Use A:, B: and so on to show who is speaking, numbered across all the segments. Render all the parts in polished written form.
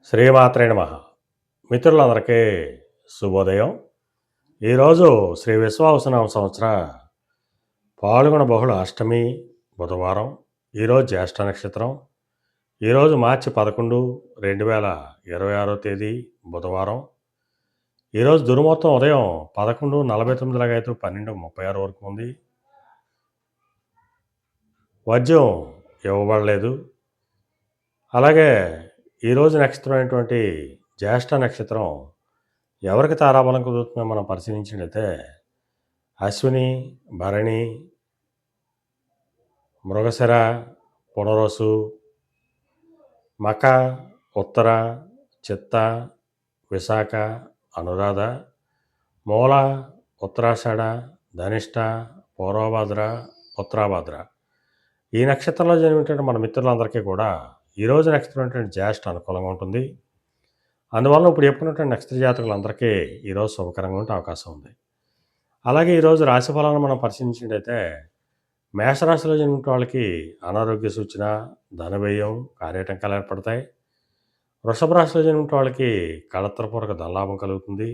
A: శ్రీమాత్రే నమః. మిత్రులందరికీ శుభోదయం. ఈరోజు శ్రీ విశ్వావసునామ సంవత్సర పాల్గొన బహుళ అష్టమి బుధవారం. ఈరోజు జ్యేష్ఠ నక్షత్రం. ఈరోజు మార్చి 11, 2026 తేదీ బుధవారం. ఈరోజు దుర్ముహూర్తం ఉదయం 11:49 లాగైతే 12:36 వరకు ఉంది. వద్యం ఇవ్వబడలేదు. అలాగే ఈరోజు నక్షత్రం అయినటువంటి జ్యేష్ఠ నక్షత్రం ఎవరికి తారాబలం కుదురుతుందో మనం పరిశీలించినట్లయితే అశ్విని, భరణి, మృగశిర, పునరసు, మక, ఉత్తర, చిత్త, విశాఖ, అనురాధ, మూల, ఉత్తరాషాఢ, ధనిష్ట, పూర్వభద్ర, ఉత్తరాభద్ర. ఈ నక్షత్రంలో జన్మించిన మన మిత్రులందరికీ కూడా ఈరోజు నక్షత్రం ఏంటంటే జ్యేష్ఠ అనుకూలంగా ఉంటుంది. అందువల్ల ఇప్పుడు చెప్పుకున్నటువంటి నక్షత్ర జాతకులందరికీ ఈరోజు శుభకరంగా ఉండే అవకాశం ఉంది. అలాగే ఈరోజు రాశి ఫలాలను మనం పరిశీలించినట్టయితే మేషరాశిలో జన్మించిన వాళ్ళకి అనారోగ్య సూచన, ధనవ్యయం, కార్యాటంకాలు ఏర్పడతాయి. వృషభ రాశిలో జన్మించిన వాళ్ళకి కళత్రపూర్వక ధనలాభం కలుగుతుంది.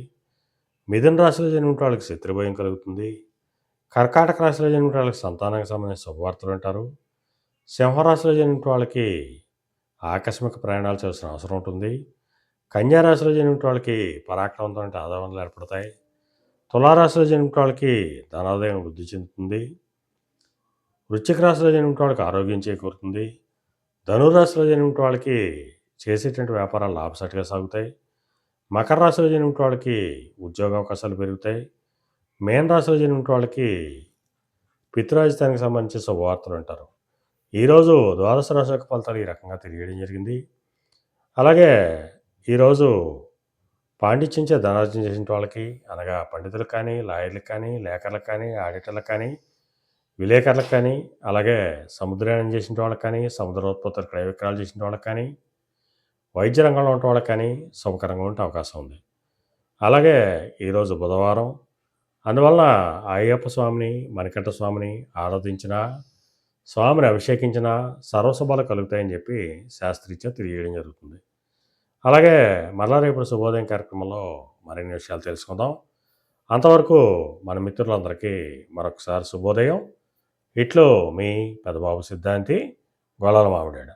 A: మిథున రాశిలో జన్మించిన వాళ్ళకి శత్రుభయం కలుగుతుంది. కర్కాటక రాశిలో జన్మించిన వాళ్ళకి సంతానానికి సంబంధించిన శుభవార్తలు వింటారు. సింహరాశిలో జన్మించిన వాళ్ళకి ఆకస్మిక ప్రయాణాలు చేయాల్సిన అవసరం ఉంటుంది. కన్యారాశిలో జన్మించిన వాళ్ళకి పరాక్రమంతో ఆదాయాలు ఏర్పడతాయి. తులారాశిలో జన్మించిన వాళ్ళకి ధనాదాయం వృద్ధి చెందుతుంది. వృశ్చిక రాశిలో జన్మించిన వాళ్ళకి ఆరోగ్యం చేకూరుతుంది. ధనురాశిలో జన్మించిన వాళ్ళకి చేసేటువంటి వ్యాపారాలు లాభసాటిగా సాగుతాయి. మకర రాశిలో జన్మించిన వాళ్ళకి ఉద్యోగ అవకాశాలు పెరుగుతాయి. మేన రాశిలో జన్మించిన వాళ్ళకి పితృరాజధానికి సంబంధించిన శుభవార్తలు అంటారు. ఈరోజు ద్వాదశ రాశి యొక్క ఫలితాలు ఈ రకంగా తెలియడం జరిగింది. అలాగే ఈరోజు పాండిత్యంచే ధనార్జన చేసిన వాళ్ళకి అనగా పండితులకు కానీ, లాయర్లకు కానీ, లేఖర్లకు కానీ, ఆడిటర్లకు కానీ, విలేకరులకు కానీ, అలాగే సముద్రయానం చేసిన వాళ్ళకి కానీ, సముద్రోత్పత్తులు క్రయ విక్రయాలు చేసిన వాళ్ళకి కానీ, వైద్య రంగంలో ఉన్న వాళ్ళకి కానీ శుభకరంగా ఉండే అవకాశం ఉంది. అలాగే ఈరోజు బుధవారం. అందువలన అయ్యప్ప స్వామిని, మణికంఠ స్వామిని ఆరాధించిన, స్వామిని అభిషేకించిన సర్వశుభాలు కలుగుతాయని చెప్పి శాస్త్రీత్యా తెలియజేయడం జరుగుతుంది. అలాగే మరలా రేపు శుభోదయం కార్యక్రమంలో మరిన్ని విషయాలు తెలుసుకుందాం. అంతవరకు మన మిత్రులందరికీ మరొకసారి శుభోదయం. ఇట్లో మీ పెదబాబు సిద్ధాంతి, గొల్లల మామిడాడ.